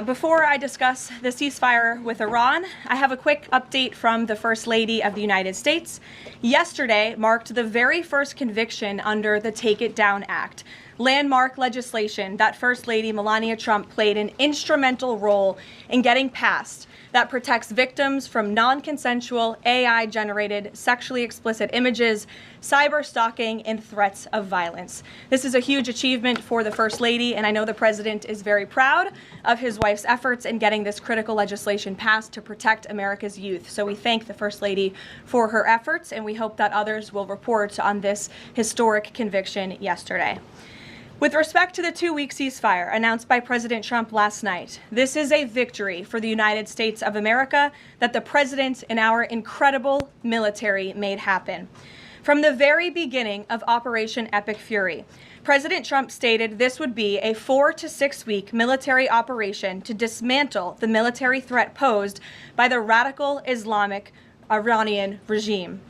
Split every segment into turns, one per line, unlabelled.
Before I discuss the ceasefire with Iran, I have a quick update from the First Lady of the United States. Yesterday marked the very first conviction under the Take It Down Act, landmark legislation that First Lady Melania Trump played an instrumental role in getting passed, that protects victims from non-consensual AI-generated sexually explicit images, cyber stalking, and threats of violence. This is a huge achievement for the First Lady, and I know the President is very proud of his wife's efforts in getting this critical legislation passed to protect America's youth. So we thank the First Lady for her efforts, and we hope that others will report on this historic conviction yesterday. With respect to the 2-week ceasefire announced by President Trump last night, this is a victory for the United States of America that the President and our incredible military made happen. From the very beginning of Operation Epic Fury, President Trump stated this would be a 4 to 6 week military operation to dismantle the military threat posed by the radical Islamic Iranian regime.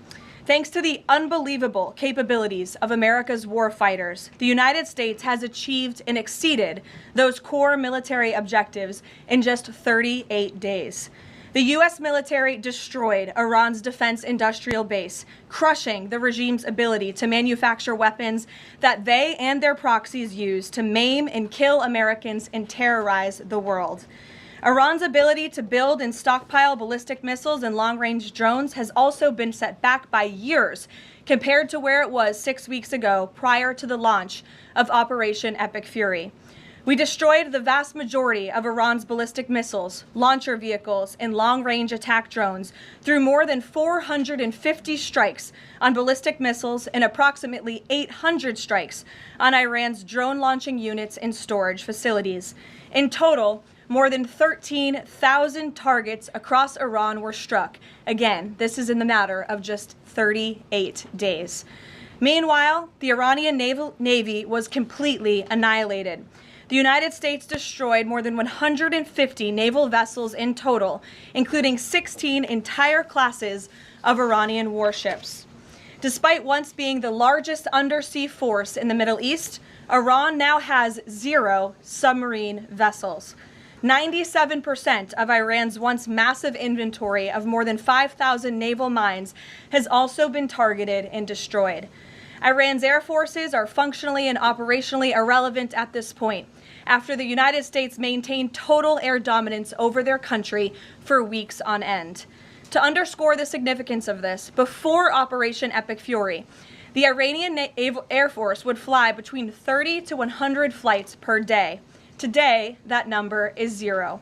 Thanks to the unbelievable capabilities of America's war fighters, the United States has achieved and exceeded those core military objectives in just 38 days. The U.S. military destroyed Iran's defense industrial base, crushing the regime's ability to manufacture weapons that they and their proxies use to maim and kill Americans and terrorize the world. Iran's ability to build and stockpile ballistic missiles and long-range drones has also been set back by years compared to where it was 6 weeks ago prior to the launch of Operation Epic Fury. We destroyed the vast majority of Iran's ballistic missiles, launcher vehicles, and long-range attack drones through more than 450 strikes on ballistic missiles and approximately 800 strikes on Iran's drone-launching units and storage facilities. In total, more than 13,000 targets across Iran were struck. Again, this is in the matter of just 38 days. Meanwhile, the Iranian Navy was completely annihilated. The United States destroyed more than 150 naval vessels in total, including 16 entire classes of Iranian warships. Despite once being the largest undersea force in the Middle East, Iran now has 0 submarine vessels. 97% of Iran's once massive inventory of more than 5,000 naval mines has also been targeted and destroyed. Iran's air forces are functionally and operationally irrelevant at this point, after the United States maintained total air dominance over their country for weeks on end. To underscore the significance of this, before Operation Epic Fury, the Iranian Air Force would fly between 30 to 100 flights per day. Today, that number is 0.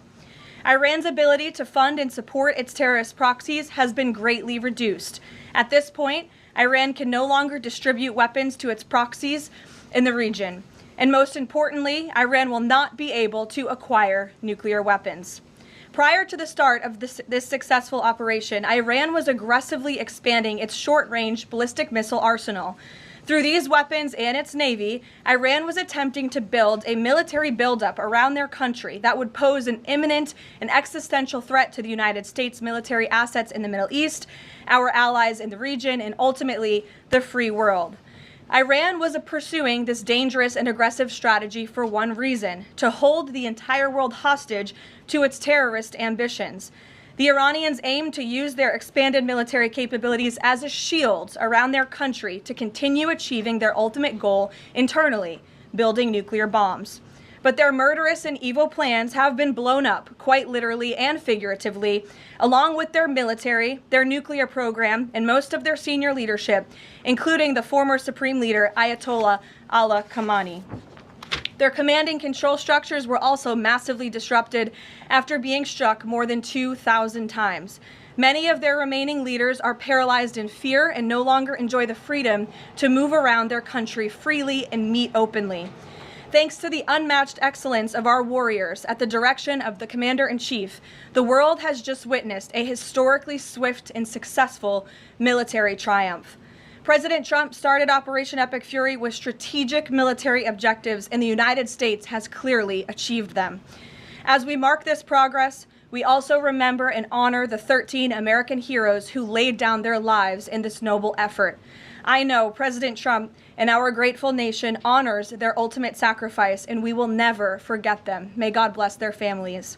Iran's ability to fund and support its terrorist proxies has been greatly reduced. At this point, Iran can no longer distribute weapons to its proxies in the region. And most importantly, Iran will not be able to acquire nuclear weapons. Prior to the start of this successful operation, Iran was aggressively expanding its short-range ballistic missile arsenal. Through these weapons and its navy, Iran was attempting to build a military buildup around their country that would pose an imminent and existential threat to the United States military assets in the Middle East, our allies in the region, and ultimately the free world. Iran was pursuing this dangerous and aggressive strategy for one reason: to hold the entire world hostage to its terrorist ambitions. The Iranians aim to use their expanded military capabilities as a shield around their country to continue achieving their ultimate goal internally, building nuclear bombs. But their murderous and evil plans have been blown up, quite literally and figuratively, along with their military, their nuclear program, and most of their senior leadership, including the former Supreme Leader Ayatollah Ali Khamenei. Their command and control structures were also massively disrupted after being struck more than 2,000 times. Many of their remaining leaders are paralyzed in fear and no longer enjoy the freedom to move around their country freely and meet openly. Thanks to the unmatched excellence of our warriors at the direction of the Commander-in-Chief, the world has just witnessed a historically swift and successful military triumph. President Trump started Operation Epic Fury with strategic military objectives, and the United States has clearly achieved them. As we mark this progress, we also remember and honor the 13 American heroes who laid down their lives in this noble effort. I know President Trump and our grateful nation honors their ultimate sacrifice, and we will never forget them. May God bless their families.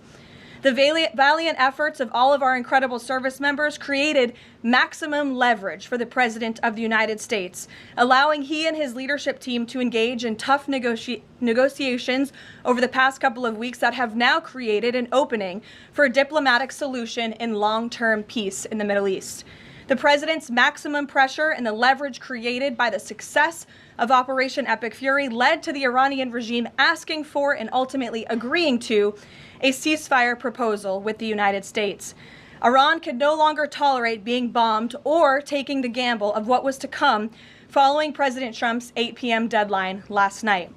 The valiant efforts of all of our incredible service members created maximum leverage for the President of the United States, allowing he and his leadership team to engage in tough negotiations over the past couple of weeks that have now created an opening for a diplomatic solution and long-term peace in the Middle East. The President's maximum pressure and the leverage created by the success of Operation Epic Fury led to the Iranian regime asking for and ultimately agreeing to a ceasefire proposal with the United States. Iran could no longer tolerate being bombed or taking the gamble of what was to come following President Trump's 8 p.m. deadline last night.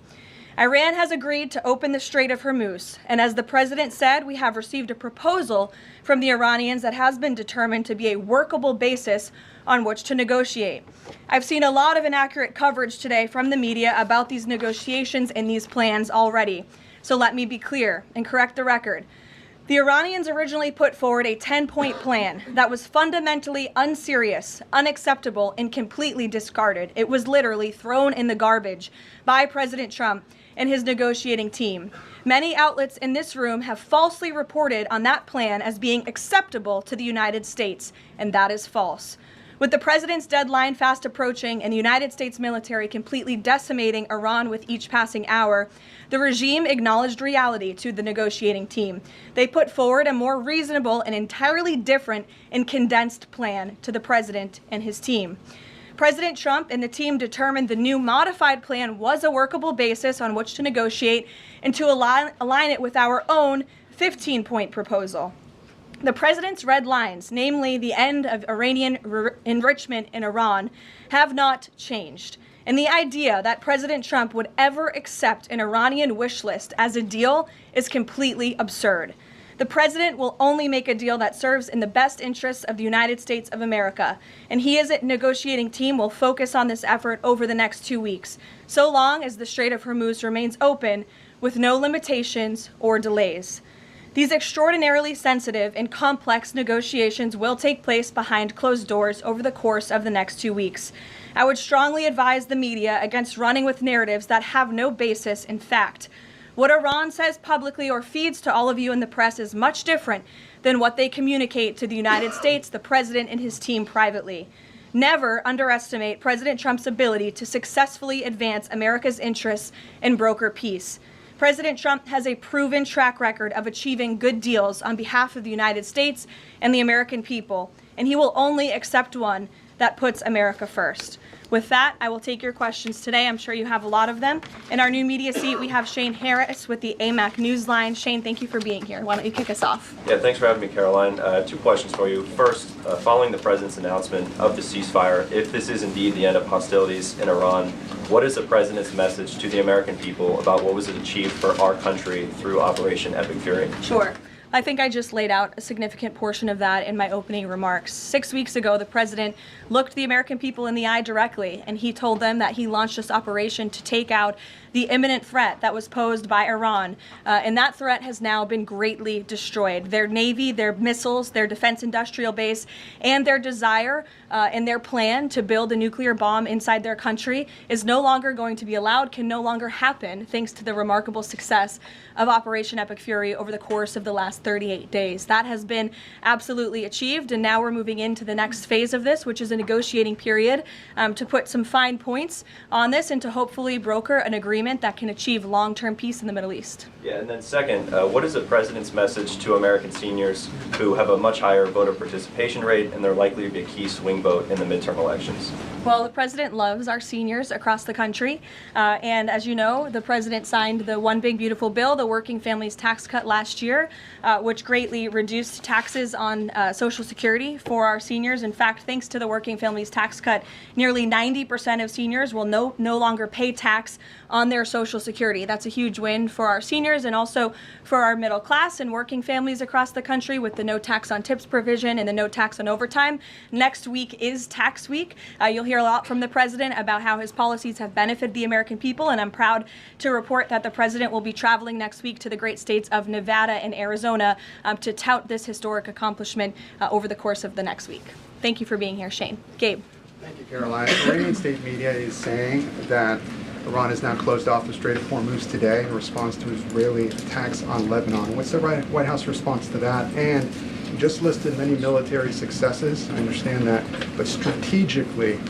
Iran has agreed to open the Strait of Hormuz, and as the President said, we have received a proposal from the Iranians that has been determined to be a workable basis on which to negotiate. I've seen a lot of inaccurate coverage today from the media about these negotiations and these plans already. So let me be clear and correct the record. The Iranians originally put forward a 10-point plan that was fundamentally unserious, unacceptable, and completely discarded. It was literally thrown in the garbage by President Trump and his negotiating team. Many outlets in this room have falsely reported on that plan as being acceptable to the United States, and that is false. With the President's deadline fast approaching and the United States military completely decimating Iran with each passing hour, the regime acknowledged reality to the negotiating team. They put forward a more reasonable and entirely different and condensed plan to the President and his team. President Trump and the team determined the new modified plan was a workable basis on which to negotiate and to align it with our own 15-point proposal. The President's red lines, namely the end of Iranian enrichment in Iran, have not changed. And the idea that President Trump would ever accept an Iranian wish list as a deal is completely absurd. The President will only make a deal that serves in the best interests of the United States of America, and he as a negotiating team will focus on this effort over the next 2 weeks, so long as the Strait of Hormuz remains open with no limitations or delays. These extraordinarily sensitive and complex negotiations will take place behind closed doors over the course of the next 2 weeks. I would strongly advise the media against running with narratives that have no basis in fact. What Iran says publicly or feeds to all of you in the press is much different than what they communicate to the United States, the President, and his team privately. Never underestimate President Trump's ability to successfully advance America's interests and broker peace. President Trump has a proven track record of achieving good deals on behalf of the United States and the American people, and he will only accept one that puts America first. With that, I will take your questions today. I'm sure you have a lot of them. In our new media seat, we have Shane Harris with the AMAC Newsline. Shane, thank you for being here. Why don't you kick us off?
Yeah, thanks for having me, Caroline. 2 questions for you. First, following the President's announcement of the ceasefire, if this is indeed the end of hostilities in Iran, what is the President's message to the American people about what was achieved for our country through Operation Epic Fury?
Sure. I think I just laid out a significant portion of that in my opening remarks. 6 weeks ago, the President looked the American people in the eye directly, and he told them that he launched this operation to take out the imminent threat that was posed by Iran. And that threat has now been greatly destroyed. Their Navy, their missiles, their defense industrial base, and their desire and their plan to build a nuclear bomb inside their country is no longer going to be allowed, can no longer happen, thanks to the remarkable success of Operation Epic Fury over the course of the last 38 days. That has been absolutely achieved, and now we're moving into the next phase of this, which is a negotiating period to put some fine points on this and to hopefully broker an agreement that can achieve long-term peace in the Middle East.
Yeah, and then second, what is the President's message to American seniors who have a much higher voter participation rate and they're likely to be a key swing vote in the midterm elections?
Well, the President loves our seniors across the country, and as you know, the President signed the One Big Beautiful Bill, the Working Families Tax Cut last year, which greatly reduced taxes on Social Security for our seniors. In fact, thanks to the Working Families Tax Cut, nearly 90% of seniors will no longer pay tax on their Social Security. That's a huge win for our seniors and also for our middle class and working families across the country with the no tax on tips provision and the no tax on overtime. Next week is tax week. You'll hear a lot from the President about how his policies have benefited the American people, and I'm proud to report that the President will be traveling next week to the great states of Nevada and Arizona to tout this historic accomplishment over the course of the next week. Thank you for being here, Shane. Gabe.
Thank you, Caroline. Iranian state media is saying that Iran has now closed off the Strait of Hormuz today in response to Israeli attacks on Lebanon. What's the White House response to that? And you just listed many military successes. I understand that. But strategically,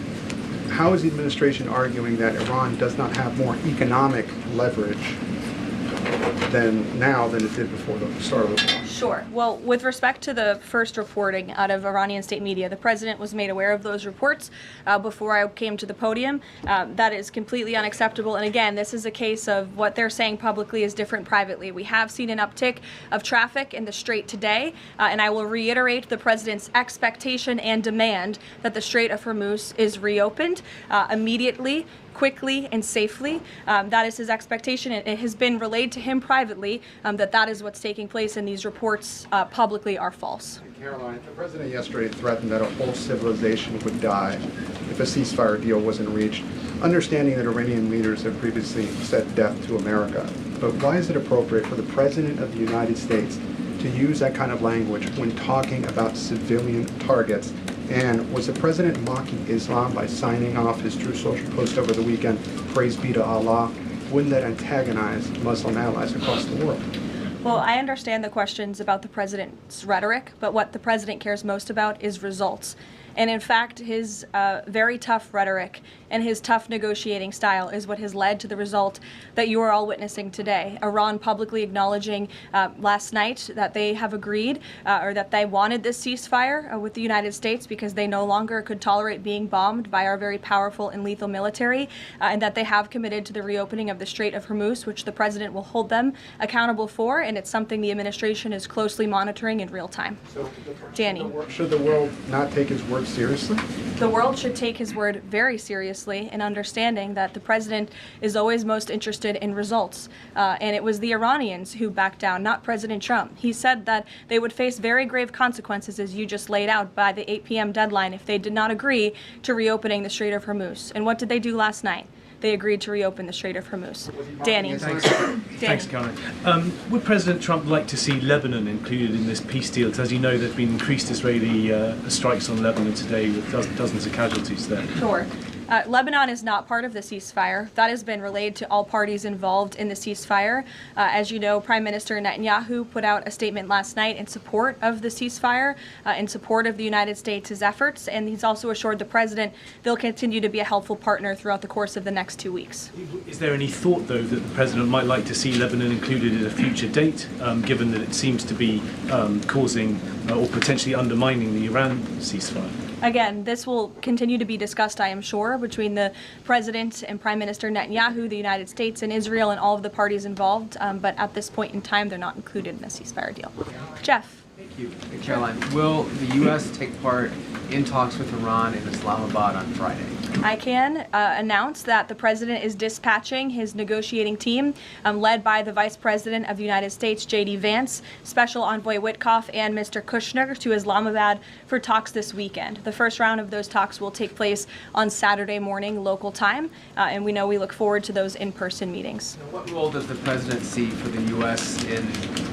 how is the administration arguing that Iran does not have more economic leverage than it did before the start of the war?
Sure. Well, with respect to the first reporting out of Iranian state media, the president was made aware of those reports before I came to the podium. That is completely unacceptable. And again, this is a case of what they're saying publicly is different privately. We have seen an uptick of traffic in the Strait today, and I will reiterate the president's expectation and demand that the Strait of Hormuz is reopened immediately, quickly, and safely. That is his expectation. It has been relayed to him privately that is what's taking place, and these reports publicly are false.
Caroline, the president yesterday threatened that a whole civilization would die if a ceasefire deal wasn't reached, understanding that Iranian leaders have previously said death to America. But why is it appropriate for the president of the United States to use that kind of language when talking about civilian targets? And was the president mocking Islam by signing off his True Social post over the weekend, praise be to Allah? Wouldn't that antagonize Muslim allies across the world?
Well, I understand the questions about the president's rhetoric, but what the president cares most about is results. And in fact, his very tough rhetoric and his tough negotiating style is what has led to the result that you are all witnessing today. Iran publicly acknowledging last night that they have agreed or that they wanted this ceasefire with the United States because they no longer could tolerate being bombed by our very powerful and lethal military, and that they have committed to the reopening of the Strait of Hormuz, which the president will hold them accountable for, and it's something the administration is closely monitoring in real time.
So,
Danny.
Should the world not take his word seriously?
The world should take his word very seriously in understanding that the president is always most interested in results. And it was the Iranians who backed down, not President Trump. He said that they would face very grave consequences, as you just laid out, by the 8 p.m. deadline if they did not agree to reopening the Strait of Hormuz. And what did they do last night? They agreed to reopen the Strait of Hormuz. Danny.
Thanks, Caroline. Would President Trump like to see Lebanon included in this peace deal? Because as you know, there have been increased Israeli strikes on Lebanon today with dozens of casualties there.
Sure. Lebanon is not part of the ceasefire. That has been relayed to all parties involved in the ceasefire. As you know, Prime Minister Netanyahu put out a statement last night in support of the ceasefire, in support of the United States' efforts, and he's also assured the president they'll continue to be a helpful partner throughout the course of the next 2 weeks.
Is there any thought, though, that the president might like to see Lebanon included at a future date, given that it seems to be causing or potentially undermining the Iran ceasefire?
Again, this will continue to be discussed, I am sure, between the President and Prime Minister Netanyahu, the United States and Israel, and all of the parties involved. But at this point in time, they're not included in the ceasefire deal. Jeff.
Thank you. Caroline, will the U.S. take part in talks with Iran in Islamabad on Friday?
I can announce that the president is dispatching his negotiating team, led by the Vice President of the United States, J.D. Vance, Special Envoy Witkoff, and Mr. Kushner to Islamabad for talks this weekend. The first round of those talks will take place on Saturday morning local time, and we look forward to those in-person meetings.
What role does the president see for the U.S. in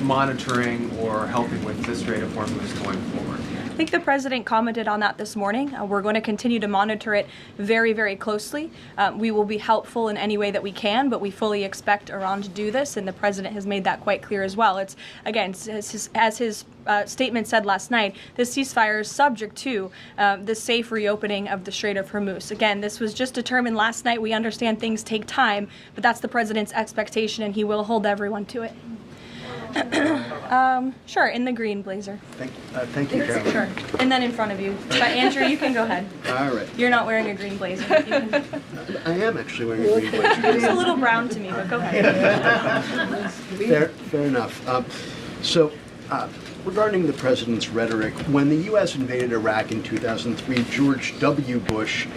monitoring or helping with the Strait of Hormuz going forward?
I think the president commented on that this morning. We're going to continue to monitor it very, very closely. We will be helpful in any way that we can, but we fully expect Iran to do this, and the president has made that quite clear as well. It's, again, as his statement said last night, this ceasefire is subject to the safe reopening of the Strait of Hormuz. Again, this was just determined last night. We understand things take time, but that's the president's expectation, and he will hold everyone to it. Sure, in the green blazer.
Thank you, Caroline.
Sure, and then in front of you. But Andrew, you can go ahead.
All right.
You're not wearing a green blazer.
I am actually wearing a green blazer.
It's a little brown to me, but go ahead.
Fair enough. Regarding the president's rhetoric, when the U.S. invaded Iraq in 2003, George W. Bush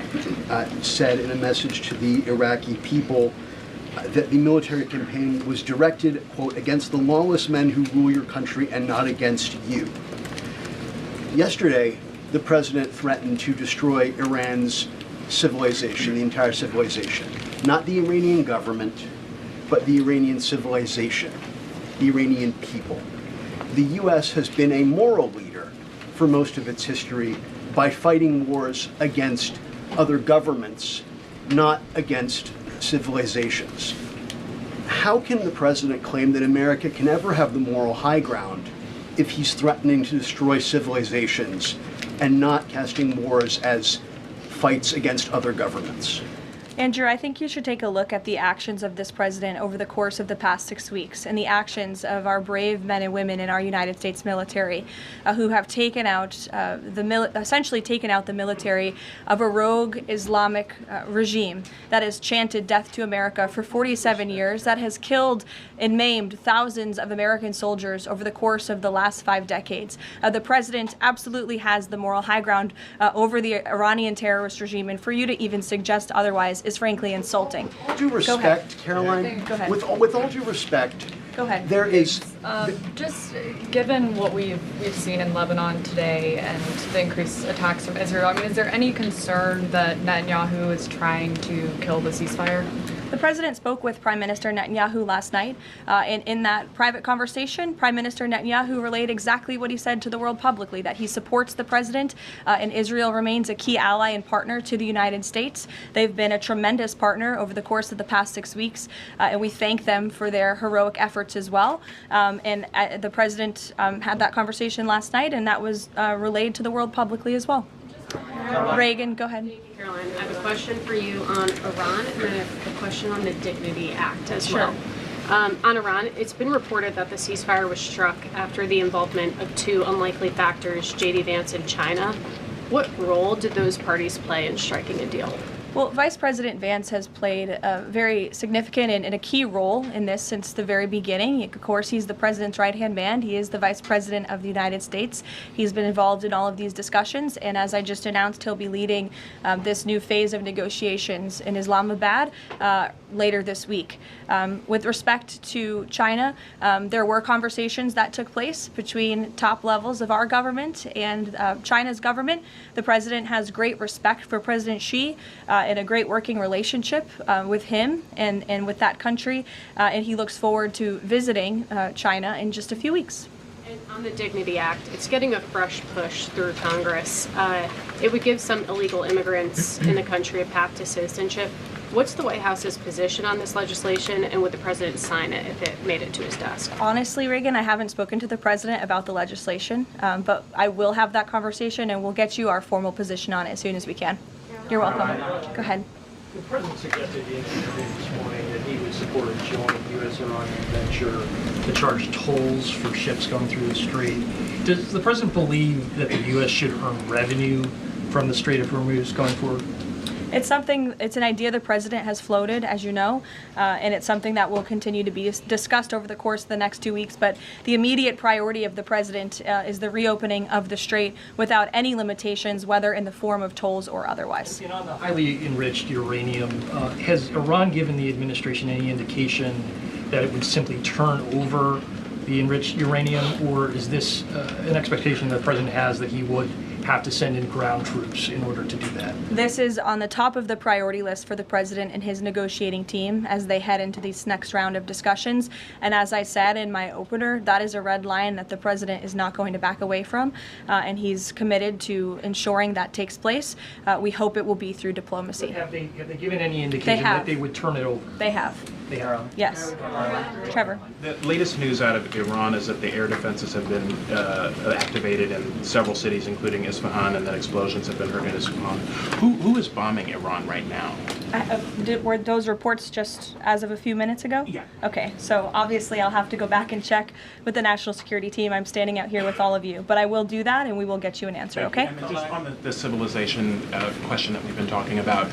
said in a message to the Iraqi people that the military campaign was directed, quote, against the lawless men who rule your country and not against you. Yesterday, the president threatened to destroy Iran's civilization, the entire civilization. Not the Iranian government, but the Iranian civilization, the Iranian people. The U.S. has been a moral leader for most of its history by fighting wars against other governments, not against civilizations. How can the president claim that America can ever have the moral high ground if he's threatening to destroy civilizations and not casting wars as fights against other governments?
Andrew, I think you should take a look at the actions of this president over the course of the past 6 weeks and the actions of our brave men and women in our United States military who have taken out essentially taken out the military of a rogue Islamic regime that has chanted death to America for 47 years, that has killed and maimed thousands of American soldiers over the course of the last 5 decades. The president absolutely has the moral high ground over the Iranian terrorist regime, and for you to even suggest otherwise is frankly insulting.
With all due respect, Caroline,
Go ahead.
with all due respect,
Go ahead.
there is
Just given what we've seen in Lebanon today and the increased attacks from Israel, I mean, is there any concern that Netanyahu is trying to kill the ceasefire?
The president spoke with Prime Minister Netanyahu last night, and in that private conversation, Prime Minister Netanyahu relayed exactly what he said to the world publicly, that he supports the president, and Israel remains a key ally and partner to the United States. They've been a tremendous partner over the course of the past 6 weeks, and we thank them for their heroic efforts as well. The president had that conversation last night, and that was relayed to the world publicly as well. Reagan, go ahead.
Caroline, I have a question for you on Iran, and then I have a question on the Dignity Act as well. On Iran, it's been reported that the ceasefire was struck after the involvement of 2 unlikely factors, J.D. Vance and China. What role did those parties play in striking a deal?
Well, Vice President Vance has played a very significant and a key role in this since the very beginning. Of course, he's the president's right-hand man. He is the Vice President of the United States. He's been involved in all of these discussions, and as I just announced, he'll be leading this new phase of negotiations in Islamabad later this week. With respect to China, there were conversations that took place between top levels of our government and China's government. The president has great respect for President Xi and a great working relationship with him and with that country, and he looks forward to visiting China in just a few weeks.
And on the Dignity Act, it's getting a fresh push through Congress. It would give some illegal immigrants in the country a path to citizenship. What's the White House's position on this legislation, and would the president sign it if it made it to his desk?
Honestly, Reagan, I haven't spoken to the president about the legislation, but I will have that conversation, and we'll get you our formal position on it as soon as we can. You're welcome. Go ahead.
The president suggested in an interview this morning that he would support a joint U.S.-Iranian venture to charge tolls for ships going through the strait. Does the president believe that the U.S. should earn revenue from the Strait of Hormuz going forward?
It's an idea the president has floated, as you know, and it's something that will continue to be discussed over the course of the next 2 weeks. But the immediate priority of the president is the reopening of the strait without any limitations, whether in the form of tolls or otherwise.
And on the highly enriched uranium, has Iran given the administration any indication that it would simply turn over the enriched uranium, or is this an expectation that the president has that he would have to send in ground troops in order to do that?
This is on the top of the priority list for the president and his negotiating team as they head into this next round of discussions. And as I said in my opener, that is a red line that the president is not going to back away from, and he's committed to ensuring that takes place. We hope it will be through diplomacy.
Have they given any indication that they would turn it over?
They have.
They have.
Yes. Trevor.
The latest news out of Iran is that the air defenses have been activated in several cities, including Isfahan, and that explosions have been heard in Isfahan. Who is bombing Iran right now?
Were those reports just as of a few minutes ago?
Yeah.
Okay, so obviously I'll have to go back and check with the national security team. I'm standing out here with all of you, but I will do that and we will get you an answer, okay?
And just on the civilization question that we've been talking about.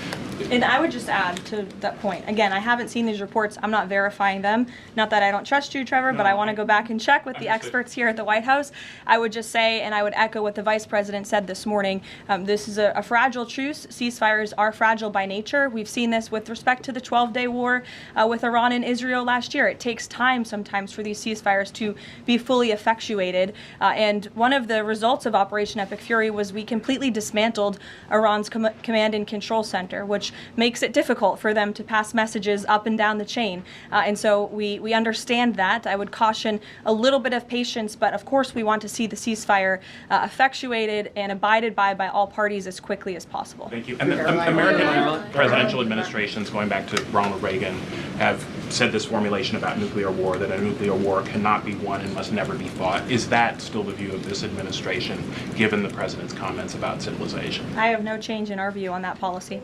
And I would just add to that point, again, I haven't seen these reports. I'm not verifying them. Not that I don't trust you, Trevor, but I want to go back and check with the experts here at the White House. I would just say, and I would echo what the Vice President said this morning, this is a fragile truce. Ceasefires are fragile by nature. We've seen this with respect to the 12-day war with Iran and Israel last year. It takes time sometimes for these ceasefires to be fully effectuated. And one of the results of Operation Epic Fury was we completely dismantled Iran's command and control center, which which makes it difficult for them to pass messages up and down the chain. And so we understand that. I would caution a little bit of patience, but of course we want to see the ceasefire effectuated and abided by all parties as quickly as possible.
Thank you. And the American presidential administrations, going back to Ronald Reagan, have said this formulation about nuclear war, that a nuclear war cannot be won and must never be fought. Is that still the view of this administration, given the president's comments about civilization?
I have no change in our view on that policy.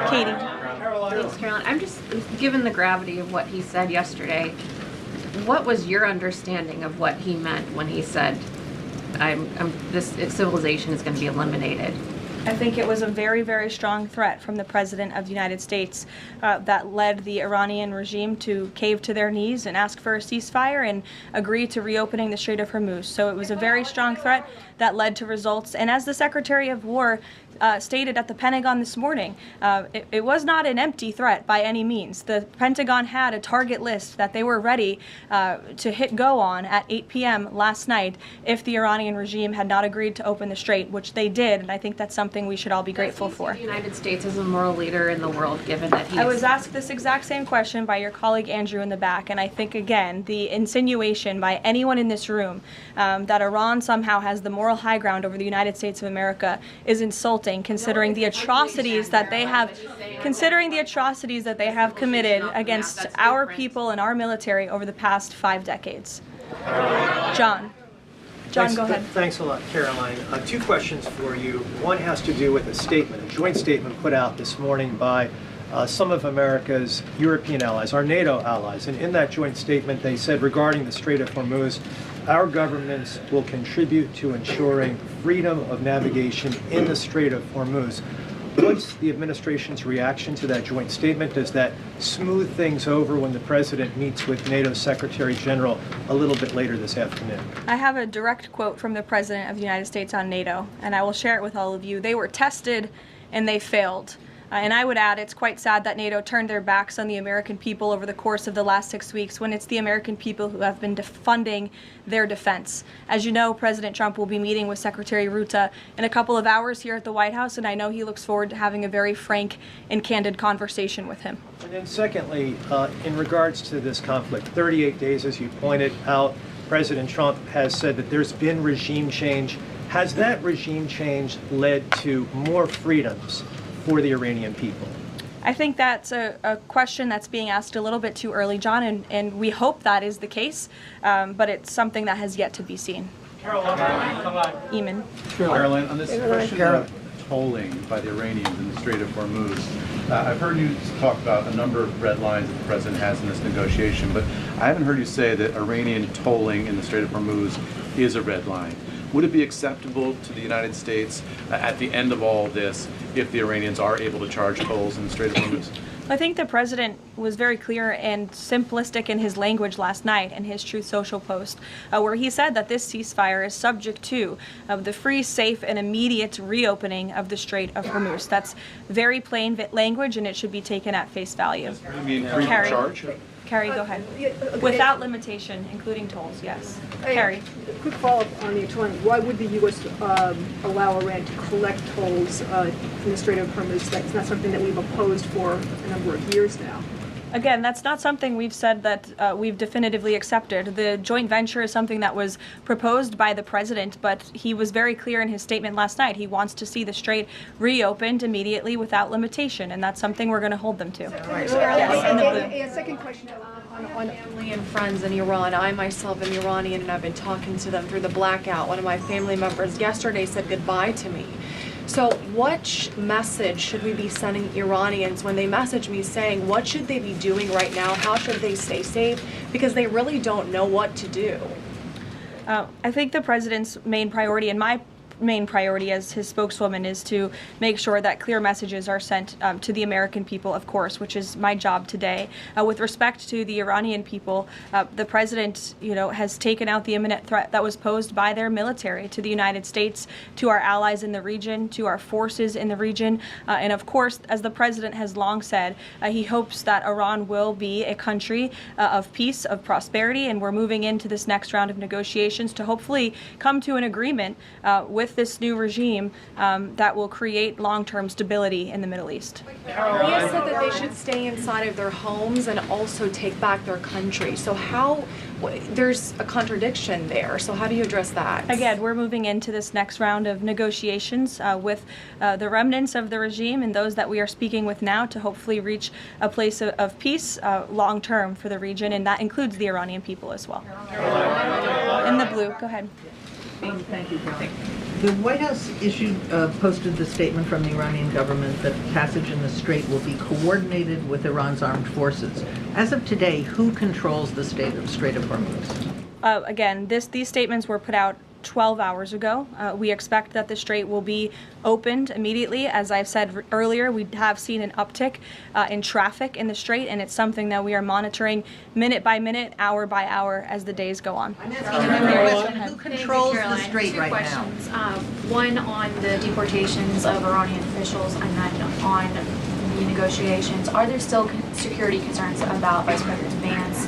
Katie.
Thanks, Caroline. I'm just, given the gravity of what he said yesterday, what was your understanding of what he meant when he said, this civilization is going to be eliminated?
I think it was a very, very strong threat from the President of the United States that led the Iranian regime to cave to their knees and ask for a ceasefire and agree to reopening the Strait of Hormuz. So it was a very strong threat that led to results. And as the Secretary of War stated at the Pentagon this morning, it was not an empty threat by any means. The Pentagon had a target list that they were ready to hit go on at 8 p.m. last night if the Iranian regime had not agreed to open the strait, which they did, and I think that's something we should all be grateful for.
The United States is a moral leader in the world, given that
I was asked this exact same question by your colleague Andrew in the back, and I think, again, the insinuation by anyone in this room that Iran somehow has the moral high ground over the United States of America is insulting, considering the atrocities that they have committed against our people and our military over the past 5 decades. John, go ahead.
Thanks a lot, Caroline. 2 questions for you. One has to do with a statement, a joint statement put out this morning by some of America's European allies, our NATO allies. And in that joint statement, they said regarding the Strait of Hormuz, our governments will contribute to ensuring freedom of navigation in the Strait of Hormuz. What's the administration's reaction to that joint statement? Does that smooth things over when the president meets with NATO Secretary General a little bit later this afternoon?
I have a direct quote from the President of the United States on NATO, and I will share it with all of you. They were tested and they failed. And I would add, it's quite sad that NATO turned their backs on the American people over the course of the last 6 weeks when it's the American people who have been funding their defense. As you know, President Trump will be meeting with Secretary Ruta in a couple of hours here at the White House, and I know he looks forward to having a very frank and candid conversation with him.
And then secondly, in regards to this conflict, 38 days, as you pointed out, President Trump has said that there's been regime change. Has that regime change led to more freedoms for the Iranian people?
I think that's a question that's being asked a little bit too early, John, and we hope that is the case, but it's something that has yet to be seen. Eamon.
Caroline, on this question of tolling by the Iranians in the Strait of Hormuz, I've heard you talk about a number of red lines that the president has in this negotiation, but I haven't heard you say that Iranian tolling in the Strait of Hormuz is a red line. Would it be acceptable to the United States at the end of all this if the Iranians are able to charge tolls in the Strait of Hormuz?
I think the president was very clear and simplistic in his language last night in his Truth Social post, where he said that this ceasefire is subject to the free, safe, and immediate reopening of the Strait of Hormuz. That's very plain language, and it should be taken at face value.
You mean free of charge?
Carrie, go ahead. Without limitation, including tolls, yes. Carrie.
Quick follow-up on the tolling. Why would the U.S. allow Iran to collect tolls from the Strait of Hormuz? That's not something that we've opposed for a number of years now.
Again, that's not something we've said that we've definitively accepted. The joint venture is something that was proposed by the president, but he was very clear in his statement last night. He wants to see the strait reopened immediately without limitation, and that's something we're going to hold them to.
Yes, second question.
On family and friends in Iran. I myself am Iranian, and I've been talking to them through the blackout. One of my family members yesterday said goodbye to me. So what message should we be sending Iranians when they message me saying what should they be doing right now? How should they stay safe? Because they really don't know what to do.
I think the president's main priority, and my main priority as his spokeswoman, is to make sure that clear messages are sent to the American people, of course, which is my job today. With respect to the Iranian people, the president, has taken out the imminent threat that was posed by their military to the United States, to our allies in the region, to our forces in the region, and of course, as the president has long said, he hopes that Iran will be a country of peace, of prosperity, and we're moving into this next round of negotiations to hopefully come to an agreement with with this new regime that will create long-term stability in the Middle East.
He has said that they should stay inside of their homes and also take back their country. So there's a contradiction there. So how do you address that?
Again, we're moving into this next round of negotiations with the remnants of the regime and those that we are speaking with now to hopefully reach a place of peace long-term for the region, and that includes the Iranian people as well. In the blue, go ahead.
Thank you, Caroline. The White House posted the statement from the Iranian government that passage in the Strait will be coordinated with Iran's armed forces. As of today, who controls the Strait of Hormuz?
Again, these statements were put out 12 hours ago. We expect that the Strait will be opened immediately. As I've said earlier, we have seen an uptick in traffic in the Strait, and it's something that we are monitoring minute by minute, hour by hour as the days go on.
Who controls the Strait right now?
Two questions. One on the deportations of Iranian officials, and then on the negotiations. Are there still security concerns about Vice President Vance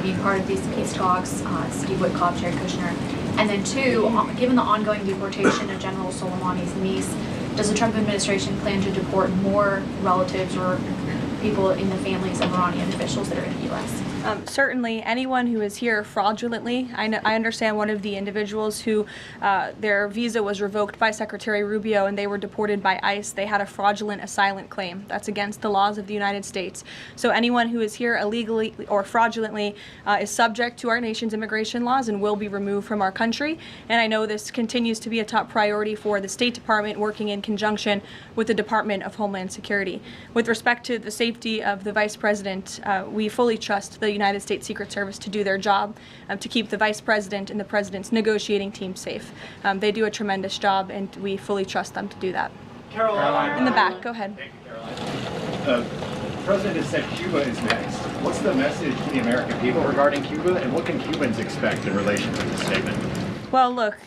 being part of these peace talks, Steve Witkoff, Jared Kushner? And then two, given the ongoing deportation of General Soleimani's niece, does the Trump administration plan to deport more relatives or people in the families of Iranian officials that are in the U.S.?
Certainly, anyone who is here fraudulently. I understand one of the individuals who their visa was revoked by Secretary Rubio and they were deported by ICE. They had a fraudulent asylum claim. That's against the laws of the United States. So anyone who is here illegally or fraudulently is subject to our nation's immigration laws and will be removed from our country. And I know this continues to be a top priority for the State Department, working in conjunction with the Department of Homeland Security. With respect to the safety of the Vice President, we fully trust the United States Secret Service to do their job, to keep the Vice President and the President's negotiating team safe. They do a tremendous job, and we fully trust them to do that.
Caroline.
In the back, go ahead.
Thank you, Caroline. The President said Cuba is next. What's the message to the American people regarding Cuba, and what can Cubans expect in relation to this statement?
Well, look,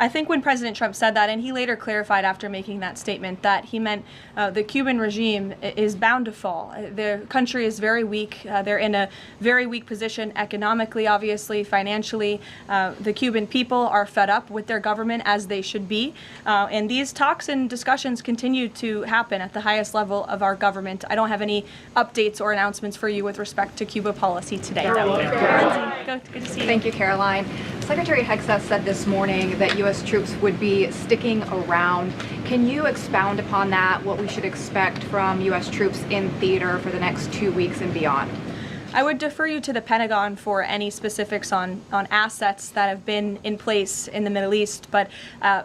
I think when President Trump said that, and he later clarified after making that statement, that he meant the Cuban regime is bound to fall. The country is very weak. They're in a very weak position economically, obviously, financially. The Cuban people are fed up with their government, as they should be. And these talks and discussions continue to happen at the highest level of our government. I don't have any updates or announcements for you with respect to Cuba policy today. Good to see you.
Thank you, Caroline. Secretary Hegseth said this morning that U.S. troops would be sticking around. Can you expound upon that, what we should expect from U.S. troops in theater for the next 2 weeks and beyond?
I would defer you to the Pentagon for any specifics on assets that have been in place in the Middle East, but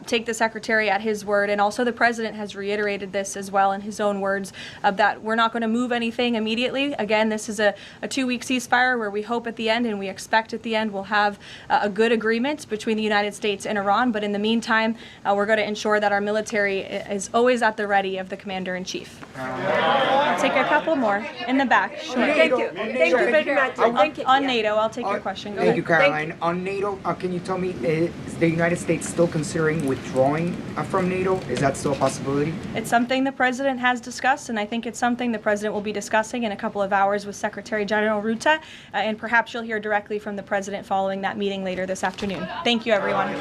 take the Secretary at his word, and also the President has reiterated this as well in his own words, that we're not going to move anything immediately. Again, this is a 2-week ceasefire where we hope at the end, and we expect at the end, we'll have a good agreement between the United States and Iran, but in the meantime, we're going to ensure that our military is always at the ready of the Commander-in-Chief. I'll take a couple more in the back. Sure.
Thank you. Thank you very much.
On NATO, I'll take your question. Go
Thank you,
ahead.
Caroline. On NATO, can you tell me, is the United States still considering withdrawing from NATO? Is that still a possibility?
It's something the President has discussed, and I think it's something the President will be discussing in a couple of hours with Secretary General Rutte, and perhaps you'll hear directly from the President following that meeting later this afternoon. Thank you, everyone.